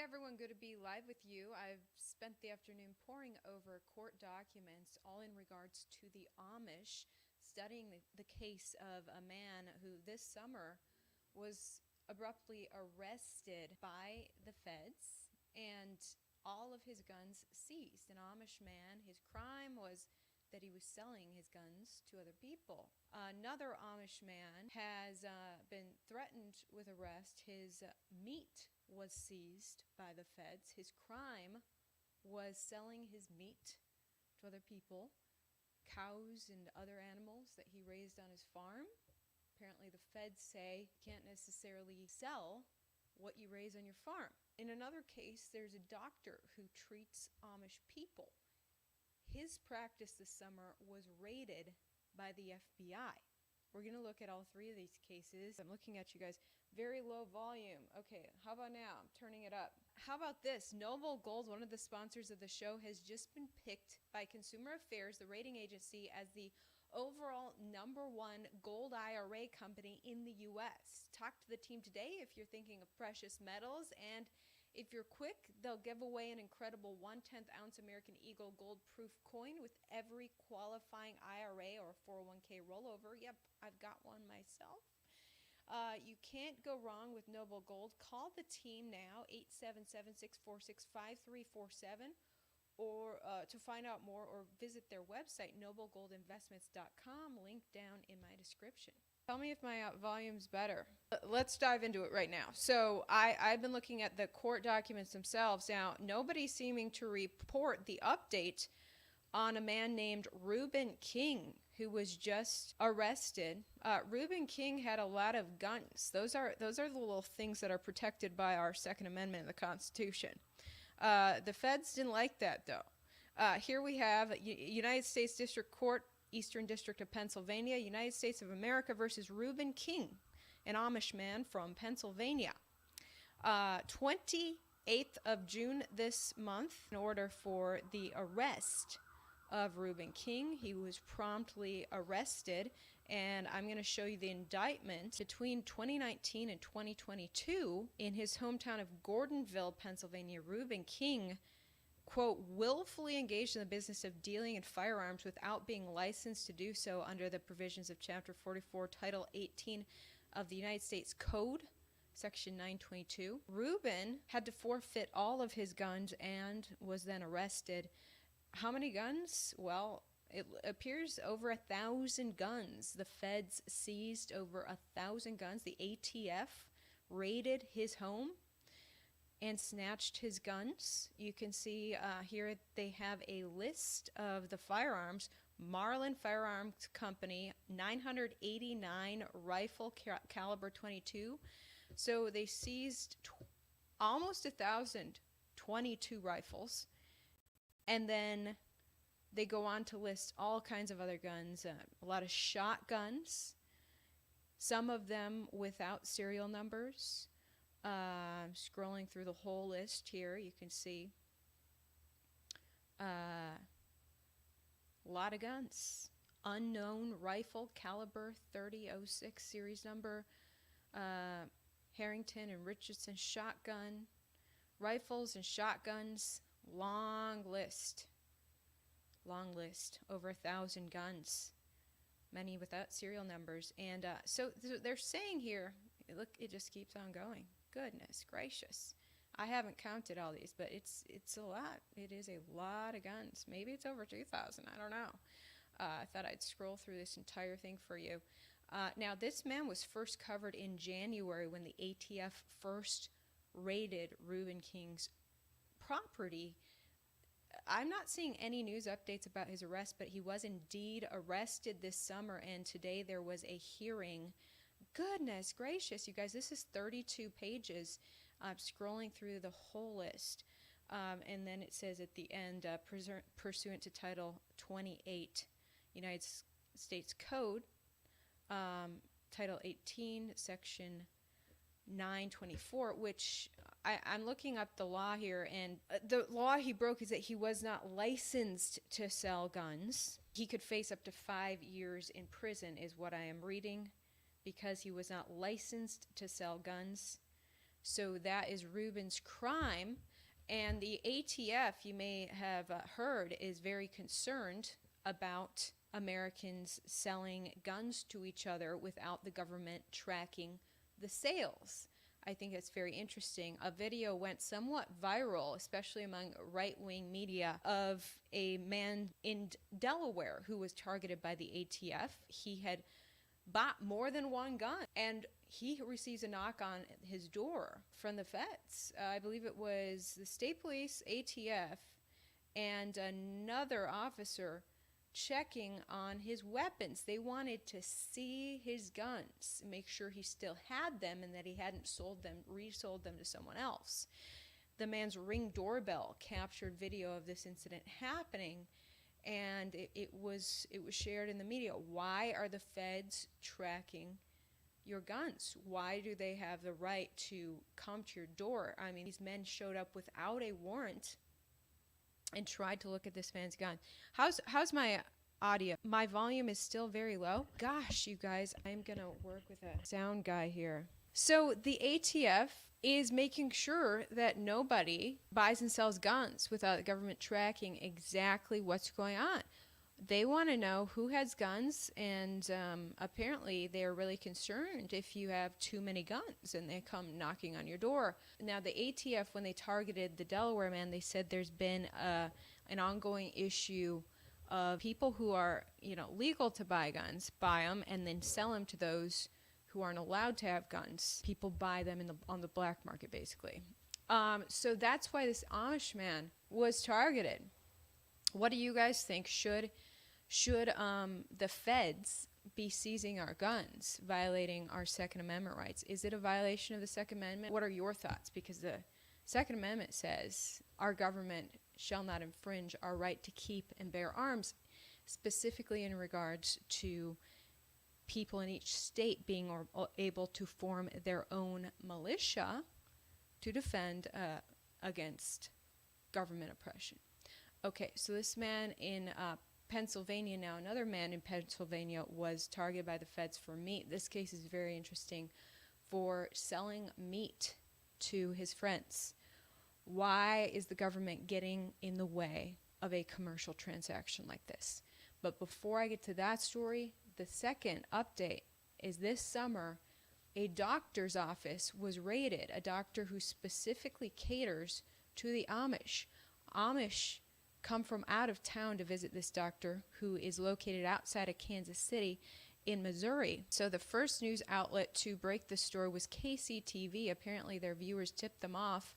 everyone, good to be live with you. I've spent the afternoon poring over court documents, all in regards to the Amish, studying the case of a man who this summer was abruptly arrested by the feds and all of his guns seized. An Amish man, his crime was that he was selling his guns to other people. Another Amish man has been threatened with arrest. His meat was seized by the feds. His crime was selling his meat to other people, cows and other animals that he raised on his farm. Apparently the feds say you can't necessarily sell what you raise on your farm. In another case, there's a doctor who treats Amish people. His practice this summer was raided by the FBI. We're going to look at all three of these cases. I'm looking at you guys. Very low volume. Okay, how about now? I'm turning it up. How about this? Noble Gold, one of the sponsors of the show, has just been picked by Consumer Affairs, the rating agency, as the overall #1 gold IRA company in the U.S. Talk to the team today if you're thinking of precious metals, and if you're quick, they'll give away an incredible 1/10 ounce American Eagle gold proof coin with every qualifying IRA or 401k rollover. Yep, I've got one myself. You can't go wrong with Noble Gold. Call the team now, 877-646-5347, or to find out more, or visit their website, noblegoldinvestments.com, link down in my description. Tell me if my volume's better. Let's dive into it right now. So I've been looking at the court documents themselves. Now, nobody's seeming to report the update on a man named Reuben King, who was just arrested. Reuben King had a lot of guns. Those are the little things that are protected by our Second Amendment in the Constitution. The feds didn't like that, though. Here we have United States District Court, Eastern District of Pennsylvania, United States of America versus Reuben King, an Amish man from Pennsylvania. 28th of June this month, in order for the arrest of Reuben King. He was promptly arrested, and I'm going to show you the indictment. Between 2019 and 2022, in his hometown of Gordonville, Pennsylvania, Reuben King, quote, willfully engaged in the business of dealing in firearms without being licensed to do so under the provisions of Chapter 44, Title 18 of the United States Code, Section 922. Reuben had to forfeit all of his guns and was then arrested. How many guns? Well, it appears over 1,000 guns. The feds seized over 1,000 guns. The ATF raided his home and snatched his guns. You can see here they have a list of the firearms. Marlin Firearms Company, 989 rifle caliber 22. So they seized almost 1,000 22 rifles. And then they go on to list all kinds of other guns, a lot of shotguns, some of them without serial numbers. Scrolling through the whole list here, you can see a lot of guns. Unknown rifle, caliber 3006 series number, Harrington and Richardson shotgun, rifles and shotguns. Long list, over 1,000 guns, many without serial numbers. And so they're saying here, look, it just keeps on going. Goodness gracious. I haven't counted all these, but it's a lot. It is a lot of guns. Maybe it's over 2,000. I don't know. I thought I'd scroll through this entire thing for you. Now, this man was first covered in January when the ATF first raided Reuben King's property. I'm not seeing any news updates about his arrest, but he was indeed arrested this summer, and today there was a hearing. Goodness gracious, you guys, this is 32 pages. I'm scrolling through the whole list. And then it says at the end, pursuant to Title 28 United States Code, Title 18, Section 924, which I'm looking up the law here, and the law he broke is that he was not licensed to sell guns. He could face up to 5 years in prison is what I am reading, because he was not licensed to sell guns. So that is Reuben's crime. And the ATF, you may have heard, is very concerned about Americans selling guns to each other without the government tracking the sales. I think it's very interesting. A video went somewhat viral, especially among right-wing media, of a man in Delaware who was targeted by the ATF. He had bought more than one gun, and he receives a knock on his door from the feds. I believe it was the state police, ATF, and another officer checking on his weapons. They wanted to see his guns, make sure he still had them and that he hadn't resold them to someone else. The man's Ring doorbell captured video of this incident happening, and it was shared in the media. Why are the feds tracking your guns? Why do they have the right to come to your door? I mean, these men showed up without a warrant and tried to look at this man's gun. How's my audio? My volume is still very low. Gosh, you guys, I'm gonna work with a sound guy here. So the ATF is making sure that nobody buys and sells guns without the government tracking exactly what's going on. They want to know who has guns, and apparently they're really concerned if you have too many guns and they come knocking on your door. Now, the ATF, when they targeted the Delaware man, they said there's been an ongoing issue of people who are, legal to buy guns, buy them, and then sell them to those who aren't allowed to have guns. People buy them on the black market, basically. So that's why this Amish man was targeted. What do you guys think? Should the feds be seizing our guns, violating our Second Amendment rights? Is it a violation of the Second Amendment? What are your thoughts? Because the Second Amendment says our government shall not infringe our right to keep and bear arms, specifically in regards to people in each state being able to form their own militia to defend against government oppression. Okay, so this man in Pennsylvania now, another man in Pennsylvania was targeted by the feds for meat. This case is very interesting, for selling meat to his friends. Why is the government getting in the way of a commercial transaction like this? But before I get to that story, the second update is this summer, a doctor's office was raided, a doctor who specifically caters to the Amish. Amish come from out of town to visit this doctor, who is located outside of Kansas City in Missouri. So the first news outlet to break the story was KCTV. Apparently their viewers tipped them off,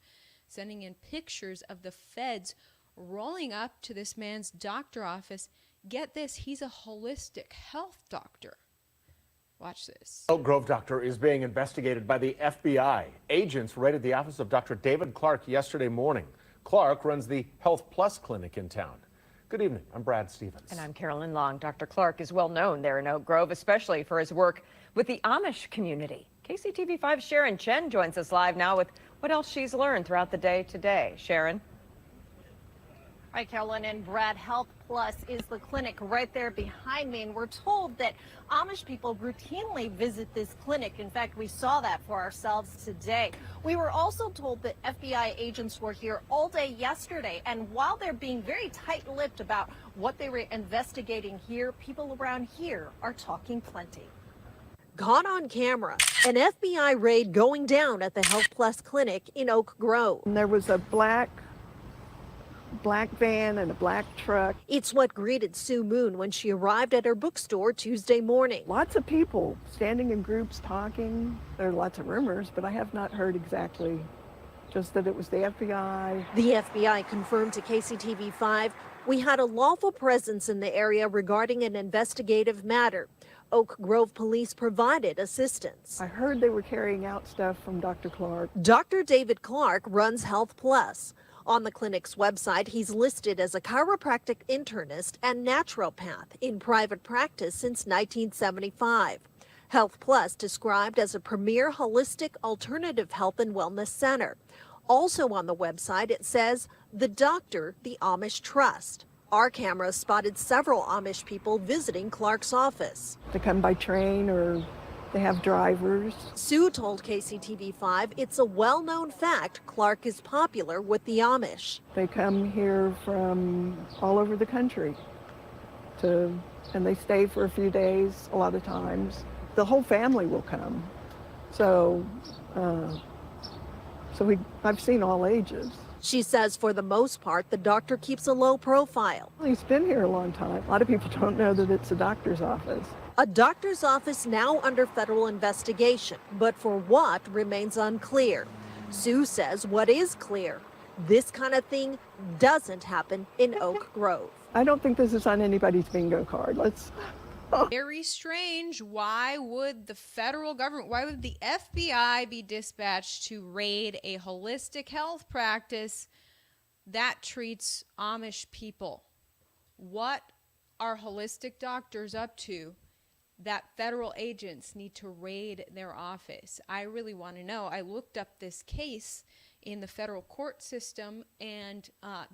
sending in pictures of the feds rolling up to this man's doctor office. Get this, he's a holistic health doctor. Watch this. Oak Grove doctor is being investigated by the FBI. Agents raided the office of Dr. David Clark yesterday morning. Clark runs the Health Plus clinic in town. Good evening. I'm Brad Stevens. And I'm Carolyn Long. Dr. Clark is well known there in Oak Grove, especially for his work with the Amish community. KCTV5's Sharon Chen joins us live now with what else she's learned throughout the day today. Sharon? All right, Carolyn and Brad, Health Plus is the clinic right there behind me, and we're told that Amish people routinely visit this clinic. In fact, we saw that for ourselves today. We were also told that FBI agents were here all day yesterday, and while they're being very tight-lipped about what they were investigating here, people around here are talking plenty. Caught on camera, an FBI raid going down at the Health Plus clinic in Oak Grove. And there was a black van and a black truck. It's what greeted Sue Moon when she arrived at her bookstore Tuesday morning. Lots of people standing in groups talking. There are lots of rumors, but I have not heard exactly, just that it was the FBI. The FBI confirmed to KCTV5 we had a lawful presence in the area regarding an investigative matter. Oak Grove police provided assistance. I heard they were carrying out stuff from Dr. Clark. Dr. David Clark runs Health Plus. On the clinic's website, he's listed as a chiropractic internist and naturopath in private practice since 1975. Health Plus described as a premier holistic alternative health and wellness center. Also on the website, it says, the doctor the Amish trust. Our cameras spotted several Amish people visiting Clark's office. To come by train or They have drivers. Sue told KCTV5 it's a well-known fact Clark is popular with the Amish. They come here from all over the country and they stay for a few days a lot of times. The whole family will come. So I've seen all ages. She says for the most part, the doctor keeps a low profile. Well, he's been here a long time. A lot of people don't know that it's a doctor's office. A doctor's office now under federal investigation, but for what remains unclear. Sue says what is clear, this kind of thing doesn't happen in Oak Grove. I don't think this is on anybody's bingo card. Very strange. Why would the federal government, why would the FBI be dispatched to raid a holistic health practice that treats Amish people? What are holistic doctors up to that federal agents need to raid their office? I really want to know. I looked up this case in the federal court system, and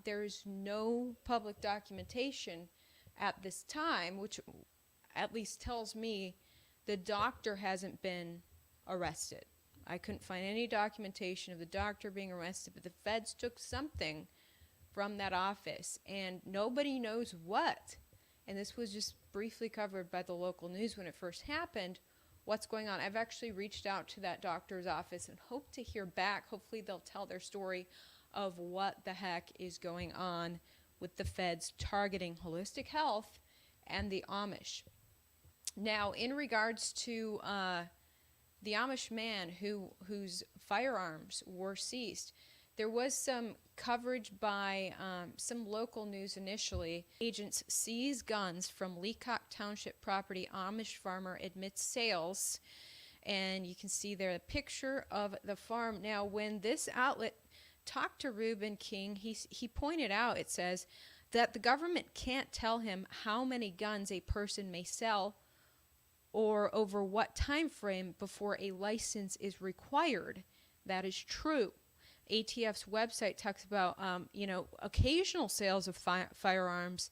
there's no public documentation at this time, which at least tells me the doctor hasn't been arrested. I couldn't find any documentation of the doctor being arrested, but the feds took something from that office, and nobody knows what. And this was just briefly covered by the local news when it first happened. What's going on? I've actually reached out to that doctor's office and hope to hear back. Hopefully they'll tell their story of what the heck is going on with the feds targeting holistic health and the Amish. Now, in regards to the Amish man whose firearms were seized, there was some coverage by some local news initially. Agents seize guns from Leacock Township property. Amish farmer admits sales. And you can see there a picture of the farm. Now, when this outlet talked to Reuben King, he pointed out, it says, that the government can't tell him how many guns a person may sell or over what time frame before a license is required. That is true. ATF's website talks about, occasional sales of firearms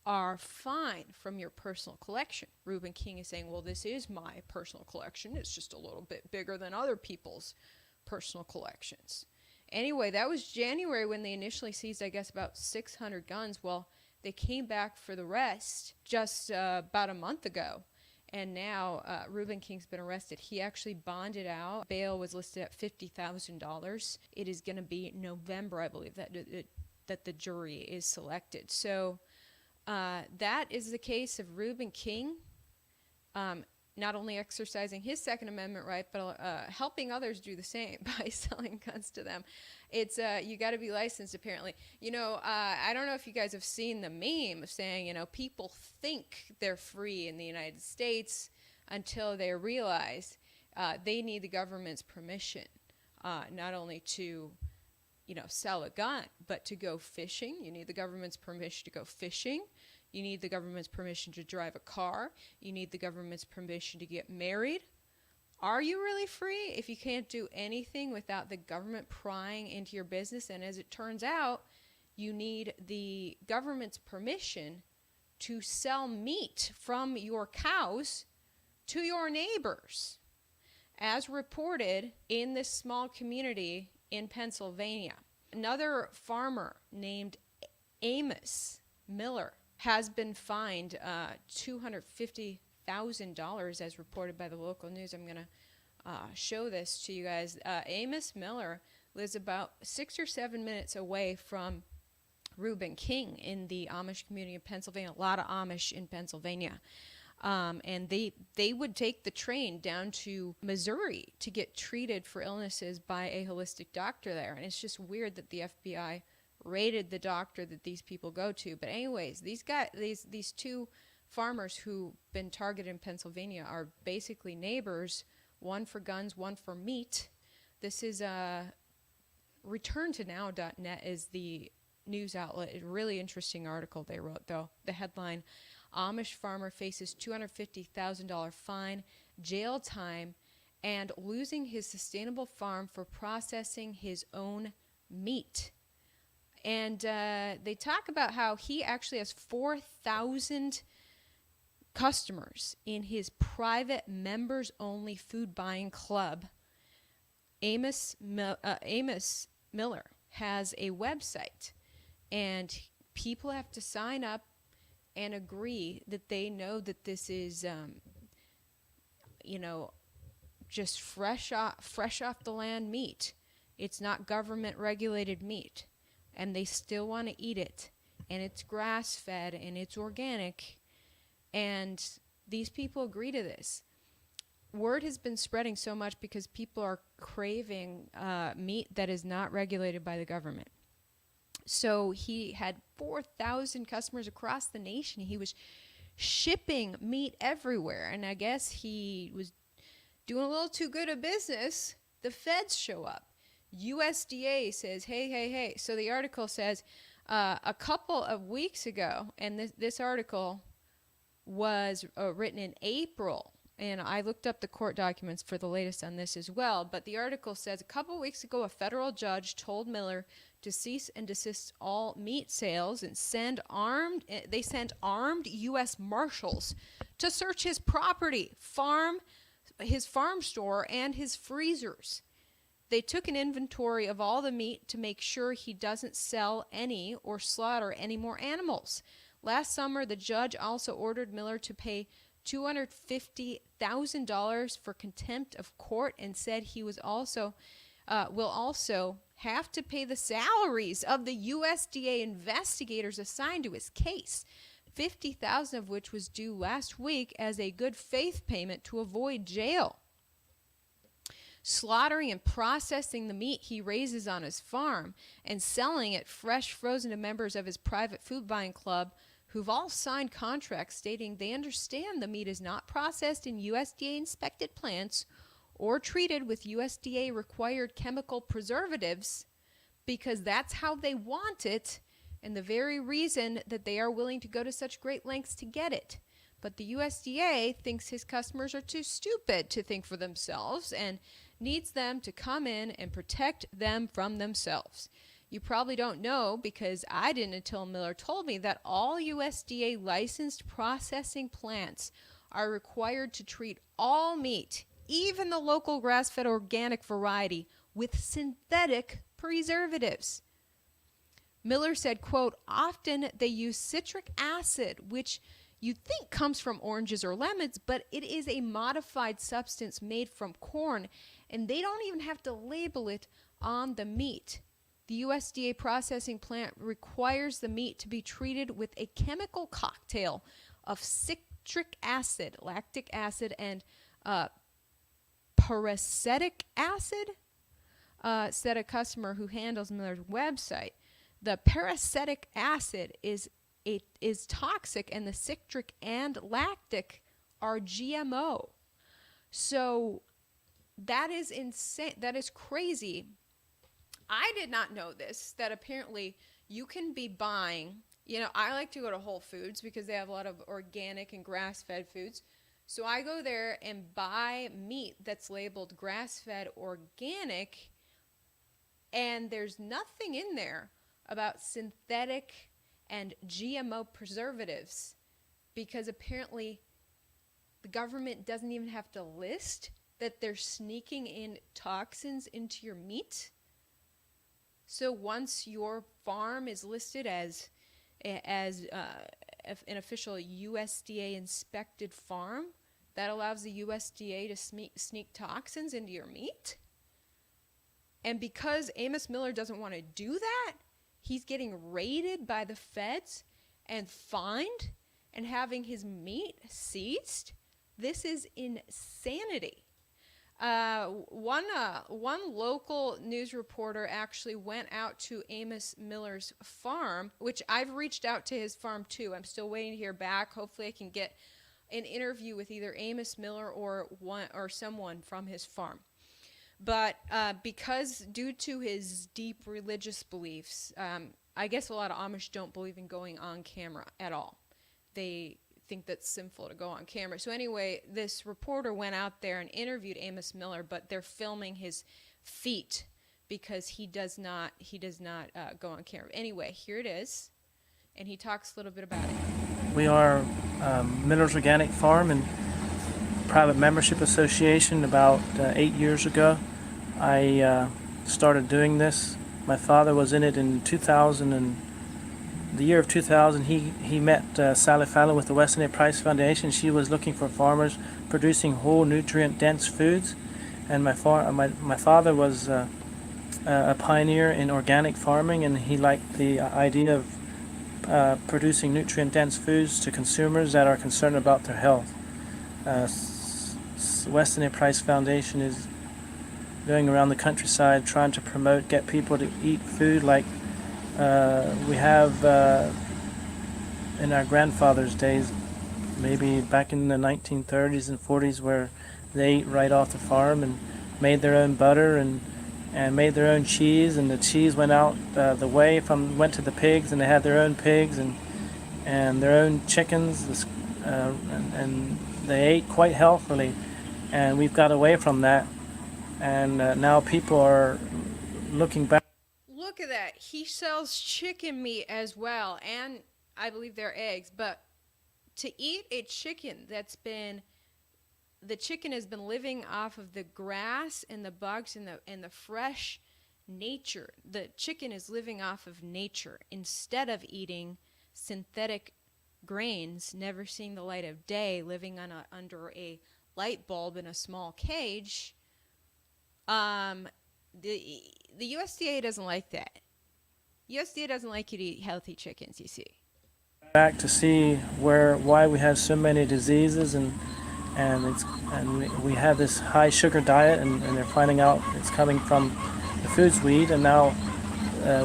are fine from your personal collection. Reuben King is saying, well, this is my personal collection. It's just a little bit bigger than other people's personal collections. Anyway, that was January when they initially seized, I guess, about 600 guns. Well, they came back for the rest just about a month ago. And now Reuben King's been arrested. He actually bonded out. Bail was listed at $50,000. It is going to be November, I believe, that the jury is selected. So that is the case of Reuben King, not only exercising his Second Amendment right, but helping others do the same by selling guns to them. It's you got to be licensed, apparently. I don't know if you guys have seen the meme of saying, people think they're free in the United States until they realize they need the government's permission, not only to, sell a gun, but to go fishing. You need the government's permission to go fishing. You need the government's permission to drive a car. You need the government's permission to get married. Are you really free if you can't do anything without the government prying into your business? And as it turns out, you need the government's permission to sell meat from your cows to your neighbors, as reported in this small community in Pennsylvania. Another farmer named Amish Miller has been fined $250,000 as reported by the local news. I'm going to show this to you guys. Amish Miller lives about 6 or 7 minutes away from Reuben King in the Amish community in Pennsylvania. A lot of Amish in Pennsylvania. And they would take the train down to Missouri to get treated for illnesses by a holistic doctor there. And it's just weird that the FBI raided the doctor that these people go to. But anyways, these two farmers who've been targeted in Pennsylvania are basically neighbors, one for guns, one for meat. This is returntonow.net is the news outlet. A really interesting article they wrote, though. The headline, Amish farmer faces $250,000 fine, jail time, and losing his sustainable farm for processing his own meat. And they talk about how he actually has 4,000 customers in his private members-only food buying club. Amos Miller has a website, and people have to sign up and agree that they know that this is, just fresh off the land meat. It's not government regulated meat, and they still want to eat it, and it's grass-fed and it's organic, and these people agree to this. Word has been spreading so much because people are craving meat that is not regulated by the government. So he had 4,000 customers across the nation. He was shipping meat everywhere, and I guess he was doing a little too good a business. The feds show up. USDA says, hey. So the article says a couple of weeks ago, and this article was written in April, and I looked up the court documents for the latest on this as well, but the article says a couple weeks ago a federal judge told Miller to cease and desist all meat sales and sent armed U.S. Marshals to search his property, his farm store, and his freezers. They took an inventory of all the meat to make sure he doesn't sell any or slaughter any more animals. Last summer, the judge also ordered Miller to pay $250,000 for contempt of court and said he will also have to pay the salaries of the USDA investigators assigned to his case, $50,000 of which was due last week as a good faith payment to avoid jail. Slaughtering and processing the meat he raises on his farm and selling it fresh frozen to members of his private food buying club, who've all signed contracts stating they understand the meat is not processed in USDA inspected plants or treated with USDA required chemical preservatives because that's how they want it and the very reason that they are willing to go to such great lengths to get it. But the USDA thinks his customers are too stupid to think for themselves and needs them to come in and protect them from themselves. You probably don't know, because I didn't until Miller told me, that all USDA licensed processing plants are required to treat all meat, even the local grass-fed organic variety, with synthetic preservatives. Miller said, quote, often they use citric acid, which you think comes from oranges or lemons, but it is a modified substance made from corn, and they don't even have to label it on the meat. The USDA processing plant requires the meat to be treated with a chemical cocktail of citric acid, lactic acid, and peracetic acid, said a customer who handles Miller's website. The peracetic acid is toxic, and the citric and lactic are GMO. So that is insane. That is crazy. I did not know this, that apparently you can be buying, I like to go to Whole Foods because they have a lot of organic and grass-fed foods. So I go there and buy meat that's labeled grass-fed organic, and there's nothing in there about synthetic and GMO preservatives, because apparently the government doesn't even have to list that they're sneaking in toxins into your meat. So once your farm is listed as an official USDA inspected farm, that allows the USDA to sneak toxins into your meat. And because Amos Miller doesn't want to do that, he's getting raided by the feds and fined and having his meat seized. This is insanity. One local news reporter actually went out to Amos Miller's farm, which I've reached out to his farm too. I'm still waiting to hear back. Hopefully I can get an interview with either Amos Miller or someone from his farm. But because due to his deep religious beliefs, I guess a lot of Amish don't believe in going on camera at all. They think that's sinful to go on camera. So anyway, this reporter went out there and interviewed Amos Miller, but they're filming his feet because he does not go on camera. Anyway, here it is, and he talks a little bit about it. We are Miller's Organic Farm and private membership association. About 8 years ago, I started doing this. My father was in it in 2000, and the year of 2000 he met Sally Fallon with the Weston A. Price Foundation. She was looking for farmers producing whole nutrient dense foods, and my father was a pioneer in organic farming, and he liked the idea of producing nutrient dense foods to consumers that are concerned about their health. Weston A. Price Foundation is going around the countryside trying to promote, get people to eat food like we have in our grandfather's days, maybe back in the 1930s and 40s, where they ate right off the farm and made their own butter and made their own cheese, and the cheese went out the way went to the pigs, and they had their own pigs and their own chickens, and they ate quite healthily. And we've got away from that, and now people are looking back. Look at that. He sells chicken meat as well, and I believe they're eggs. But to eat a chicken the chicken has been living off of the grass and the bugs and the fresh nature. The chicken is living off of nature instead of eating synthetic grains, never seeing the light of day, living under a light bulb in a small cage. The USDA doesn't like that. USDA doesn't like you to eat healthy chickens, you see. Back to see why we have so many diseases, and we have this high sugar diet, and they're finding out it's coming from the foods we eat, and now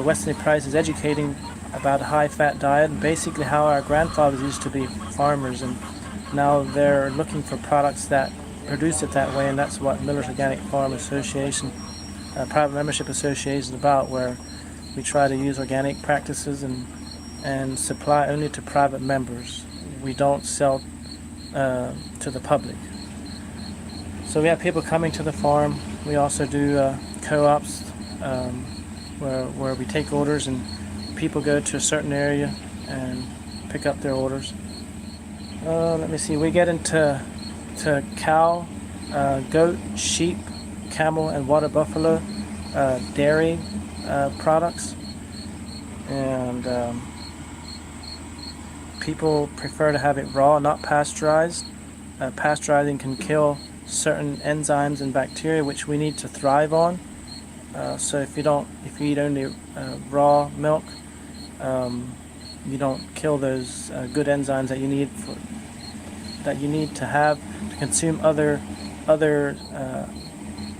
Weston A. Price is educating about a high fat diet and basically how our grandfathers used to be farmers, and now they're looking for products that produce it that way, and that's what Miller's Organic Farm Association, private membership association is about, where we try to use organic practices and supply only to private members. We don't sell to the public. So we have people coming to the farm. We also do co-ops where we take orders and people go to a certain area and pick up their orders. Let me see, we get into cow, goat, sheep, camel, and water buffalo dairy products, and people prefer to have it raw, not pasteurized. Pasteurizing can kill certain enzymes and bacteria which we need to thrive on. So if you eat only raw milk, you don't kill those good enzymes that you need to have to consume other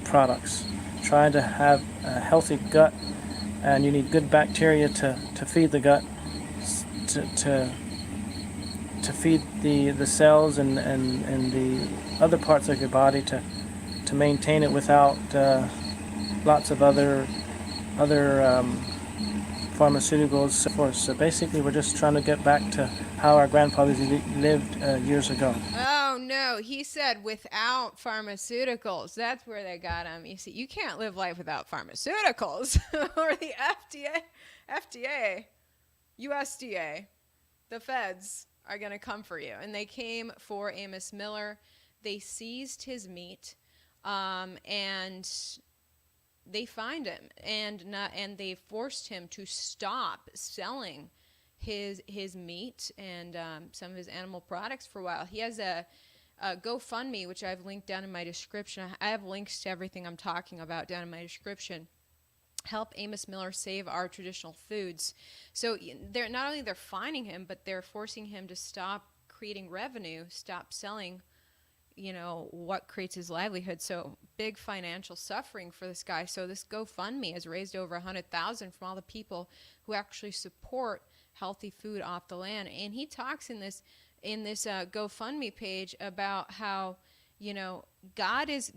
products. Trying to have a healthy gut, and you need good bacteria to feed the gut, to feed the cells and the other parts of your body to maintain it without lots of other pharmaceuticals. So basically, we're just trying to get back to how our grandfathers lived years ago. Oh no, he said without pharmaceuticals. That's where they got him. You see, you can't live life without pharmaceuticals, or the FDA, USDA, the feds are going to come for you. And they came for Amos Miller. They seized his meat, and they fined him, and they forced him to stop selling his meat and some of his animal products for a while. He has a GoFundMe, which I've linked down in my description. I have links to everything I'm talking about down in my description. Help Amos Miller save our traditional foods. So they're not only they're fining him, but they're forcing him to stop creating revenue, stop selling, what creates his livelihood. So big financial suffering for this guy. So this GoFundMe has raised over $100,000 from all the people who actually support healthy food off the land. And he talks in this GoFundMe page about how God is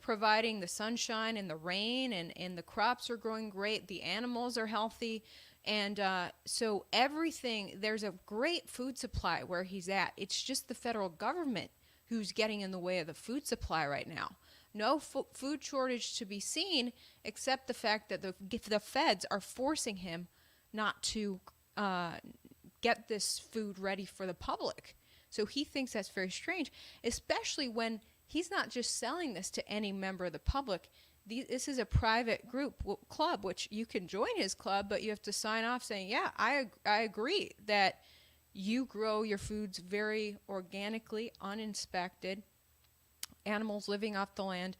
providing the sunshine and the rain, and the crops are growing great, the animals are healthy, and so everything, there's a great food supply where he's at. It's just the federal government who's getting in the way of the food supply right now. No food shortage to be seen, except the fact that the feds are forcing him not to get this food ready for the public. So he thinks that's very strange, especially when he's not just selling this to any member of the public. This is a private group club, which you can join his club, but you have to sign off saying, yeah, I agree that you grow your foods very organically, uninspected, animals living off the land,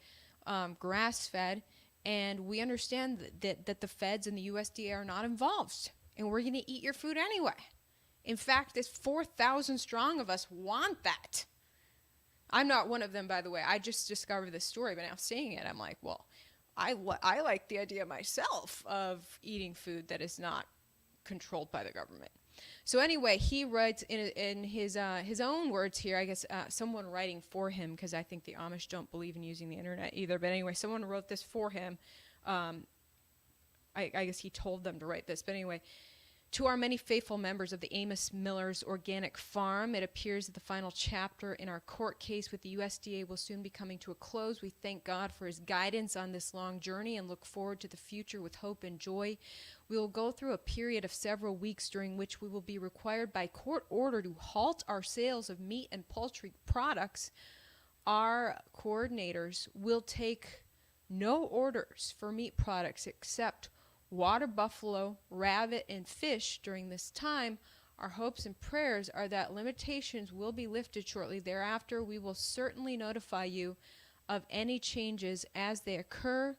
grass-fed, and we understand that the feds and the USDA are not involved, and we're going to eat your food anyway. In fact, this 4,000 strong of us want that. I'm not one of them, by the way. I just discovered this story, but now seeing it, I'm like, well, I like the idea myself of eating food that is not controlled by the government. So anyway, he writes in his own words here, I guess someone writing for him, because I think the Amish don't believe in using the internet either. But anyway, someone wrote this for him. I guess he told them to write this. But anyway, to our many faithful members of the Amos Miller's Organic Farm, it appears that the final chapter in our court case with the USDA will soon be coming to a close. We thank God for his guidance on this long journey and look forward to the future with hope and joy. We will go through a period of several weeks during which we will be required by court order to halt our sales of meat and poultry products. Our coordinators will take no orders for meat products except water buffalo, rabbit, and fish during this time. Our hopes and prayers are that limitations will be lifted shortly thereafter. We will certainly notify you of any changes as they occur.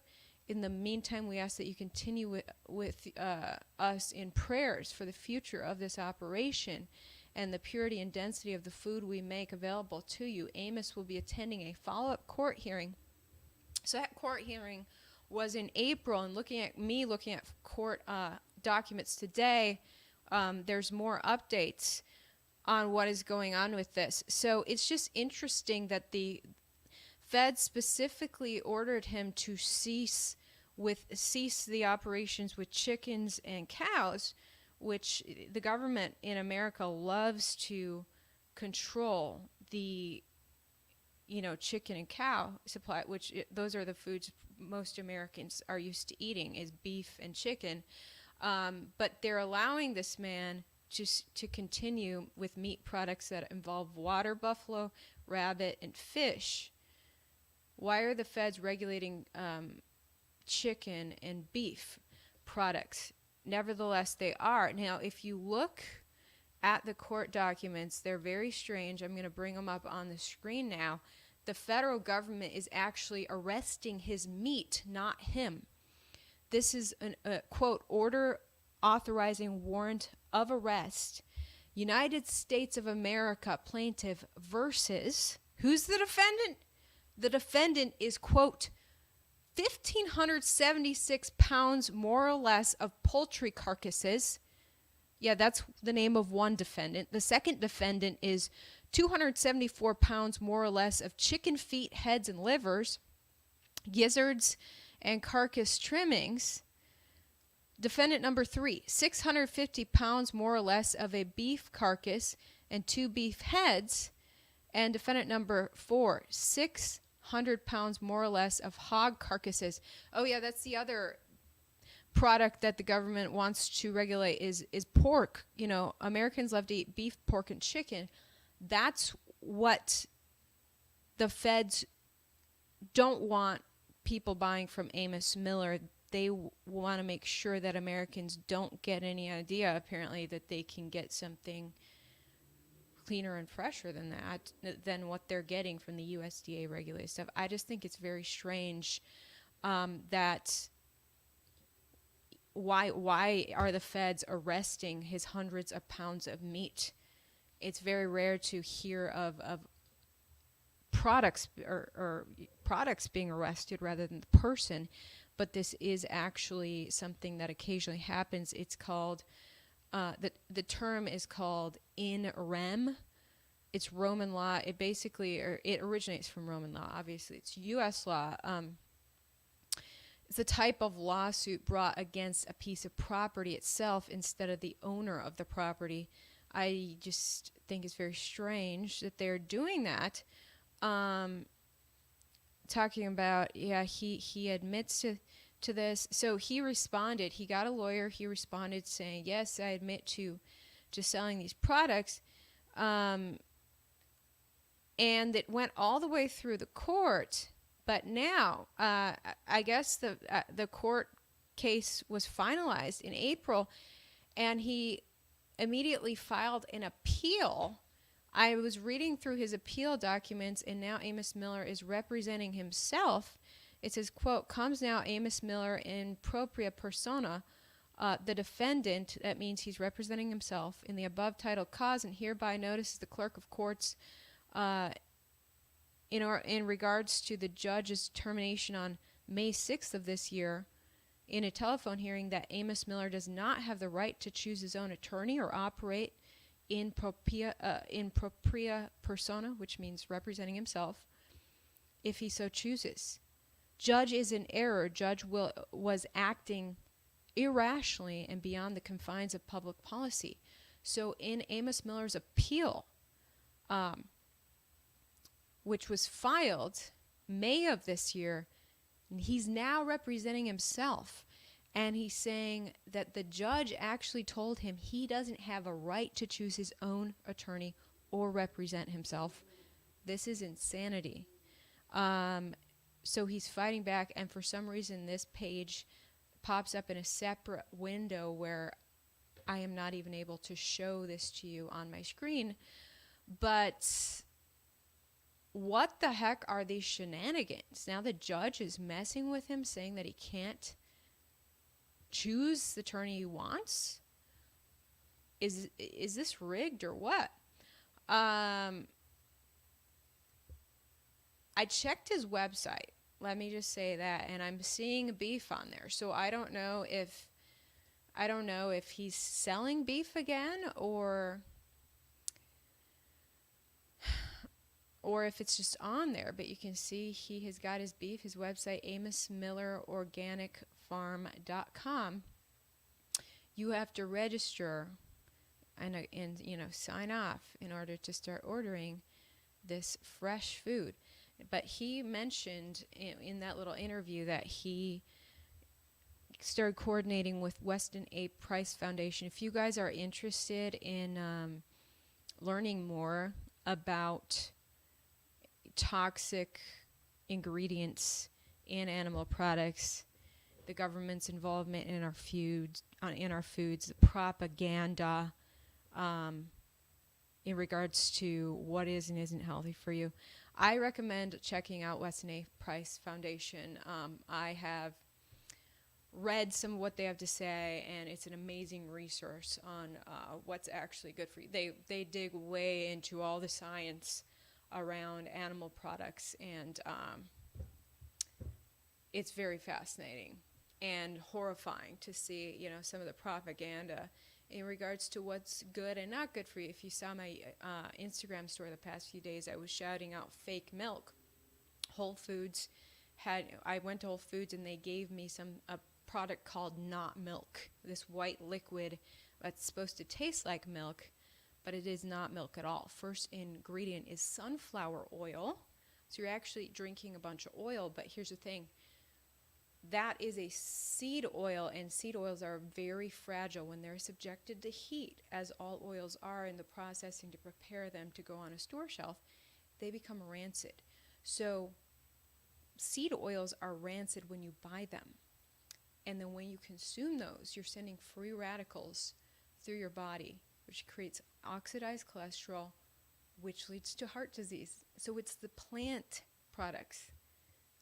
In the meantime, we ask that you continue with us in prayers for the future of this operation and the purity and density of the food we make available to you. Amos will be attending a follow-up court hearing. So that court hearing was in April, and looking at court documents today, there's more updates on what is going on with this. So it's just interesting that the Fed specifically ordered him to cease the operations with chickens and cows, which the government in America loves to control the chicken and cow supply, those are the foods most Americans are used to eating, is beef and chicken. But they're allowing this man to continue with meat products that involve water buffalo, rabbit, and fish. Why are the feds regulating chicken and beef products? Nevertheless, they are. Now, if you look at the court documents, they're very strange. I'm going to bring them up on the screen now. The federal government is actually arresting his meat, not him. This is a quote, order authorizing warrant of arrest. United States of America plaintiff versus, who's the defendant? The defendant is, quote, 1,576 pounds more or less of poultry carcasses. Yeah, that's the name of one defendant. The second defendant is 274 pounds more or less of chicken feet, heads, and livers, gizzards, and carcass trimmings. Defendant number 3, 650 pounds more or less of a beef carcass and 2 beef heads. And defendant number 4, 600 pounds more or less of hog carcasses. Oh yeah, that's the other product that the government wants to regulate is pork. Americans love to eat beef, pork, and chicken. That's what the feds don't want people buying from Amos Miller. They want to make sure that Americans don't get any idea, apparently, that they can get something cleaner and fresher than what they're getting from the USDA regulated stuff. I just think it's very strange that why are the feds arresting his hundreds of pounds of meat? It's very rare to hear of products or products being arrested rather than the person, but this is actually something that occasionally happens. It's called the term is called in rem. It's Roman law. It originates from Roman law. Obviously, it's U.S. law. It's a type of lawsuit brought against a piece of property itself instead of the owner of the property. I just think it's very strange that they're doing that. Talking about, he admits to this. So he responded. He got a lawyer. He responded saying, yes, I admit to just selling these products. And it went all the way through the court. But now, I guess the court case was finalized in April, and he immediately filed an appeal. I was reading through his appeal documents, and now Amos Miller is representing himself. It says, quote, comes now Amos Miller in propria persona, the defendant, that means he's representing himself, in the above titled cause, and hereby notices the clerk of courts in regards to the judge's determination on May 6th of this year in a telephone hearing that Amos Miller does not have the right to choose his own attorney or operate in propria persona, which means representing himself, if he so chooses. Judge is in error. Judge was acting irrationally and beyond the confines of public policy. So in Amos Miller's appeal, which was filed May of this year, he's now representing himself. And he's saying that the judge actually told him he doesn't have a right to choose his own attorney or represent himself. This is insanity. So he's fighting back, and for some reason this page pops up in a separate window where I am not even able to show this to you on my screen. But what the heck are these shenanigans? Now the judge is messing with him, saying that he can't choose the attorney he wants? Is this rigged or what? I checked his website. Let me just say that, and I'm seeing beef on there. So I don't know if he's selling beef again or if it's just on there. But you can see he has got his beef, his website, AmosMillerOrganicFarm.com. You have to register and sign off in order to start ordering this fresh food. But he mentioned in that little interview that he started coordinating with Weston A. Price Foundation. If you guys are interested in learning more about toxic ingredients in animal products, the government's involvement in our foods, the propaganda in regards to what is and isn't healthy for you, I recommend checking out Weston A. Price Foundation. I have read some of what they have to say, and it's an amazing resource on what's actually good for you. They dig way into all the science around animal products, and it's very fascinating and horrifying to see, some of the propaganda in regards to what's good and not good for you. If you saw my Instagram story the past few days, I was shouting out fake milk. I went to Whole Foods and they gave me a product called Not Milk, this white liquid that's supposed to taste like milk, but it is not milk at all. First ingredient is sunflower oil. So you're actually drinking a bunch of oil, but here's the thing. That is a seed oil, and seed oils are very fragile when they're subjected to heat, as all oils are in the processing to prepare them to go on a store shelf. They become rancid. So seed oils are rancid when you buy them. And then when you consume those, you're sending free radicals through your body, which creates oxidized cholesterol, which leads to heart disease. So it's the plant products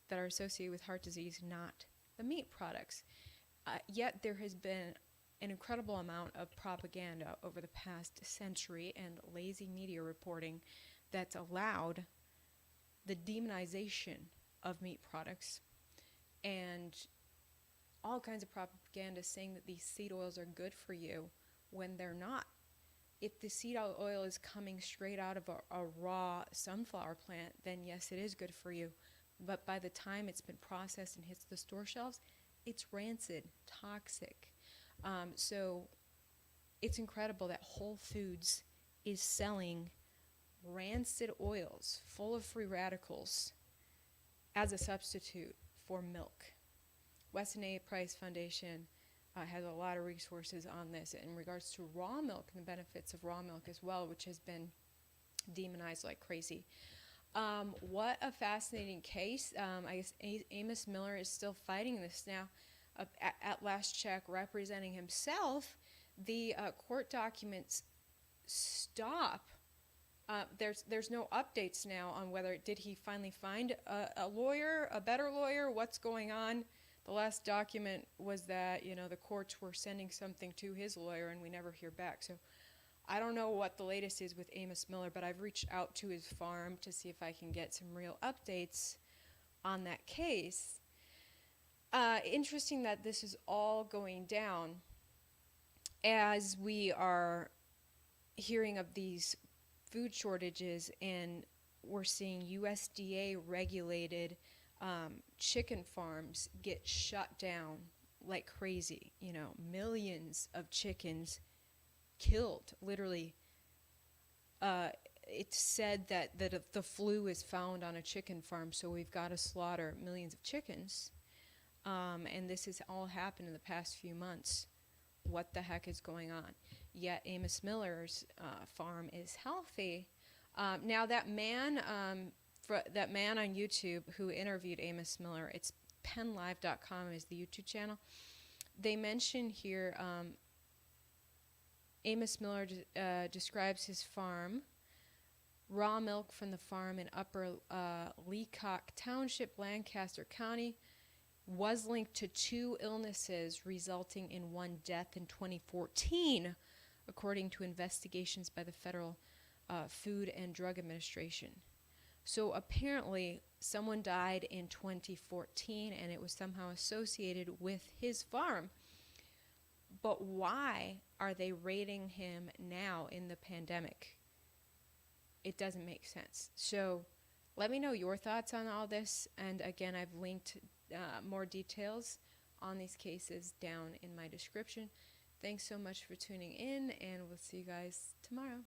that are associated with heart disease, not the meat products. Yet there has been an incredible amount of propaganda over the past century and lazy media reporting that's allowed the demonization of meat products and all kinds of propaganda saying that these seed oils are good for you when they're not. If the seed oil is coming straight out of a raw sunflower plant, then yes, it is good for you. But by the time it's been processed and hits the store shelves, it's rancid, toxic. So it's incredible that Whole Foods is selling rancid oils full of free radicals as a substitute for milk. Weston A. Price Foundation, has a lot of resources on this in regards to raw milk and the benefits of raw milk as well, which has been demonized like crazy. What a fascinating case. I guess Amos Miller is still fighting this now. At last check, representing himself, the court documents stop. There's no updates now on whether did he finally find a lawyer, a better lawyer, what's going on. The last document was that, you know, the courts were sending something to his lawyer and we never hear back. So I don't know what the latest is with Amos Miller, but I've reached out to his farm to see if I can get some real updates on that case. Interesting that this is all going down as we are hearing of these food shortages, and we're seeing USDA regulated chicken farms get shut down like crazy. You know, millions of chickens killed, literally. It's said that the flu is found on a chicken farm, so we've got to slaughter millions of chickens. And this has all happened in the past few months. What the heck is going on? Yet Amos Miller's farm is healthy. Now that man on YouTube who interviewed Amos Miller, it's penlive.com is the YouTube channel. They mention here Amos Miller describes his farm. Raw milk from the farm in Upper Leacock Township, Lancaster County, was linked to 2 illnesses, resulting in 1 death in 2014, according to investigations by the Federal Food and Drug Administration. So apparently someone died in 2014 and it was somehow associated with his farm. But why are they raiding him now in the pandemic? It doesn't make sense. So let me know your thoughts on all this. And again, I've linked more details on these cases down in my description. Thanks so much for tuning in, and we'll see you guys tomorrow.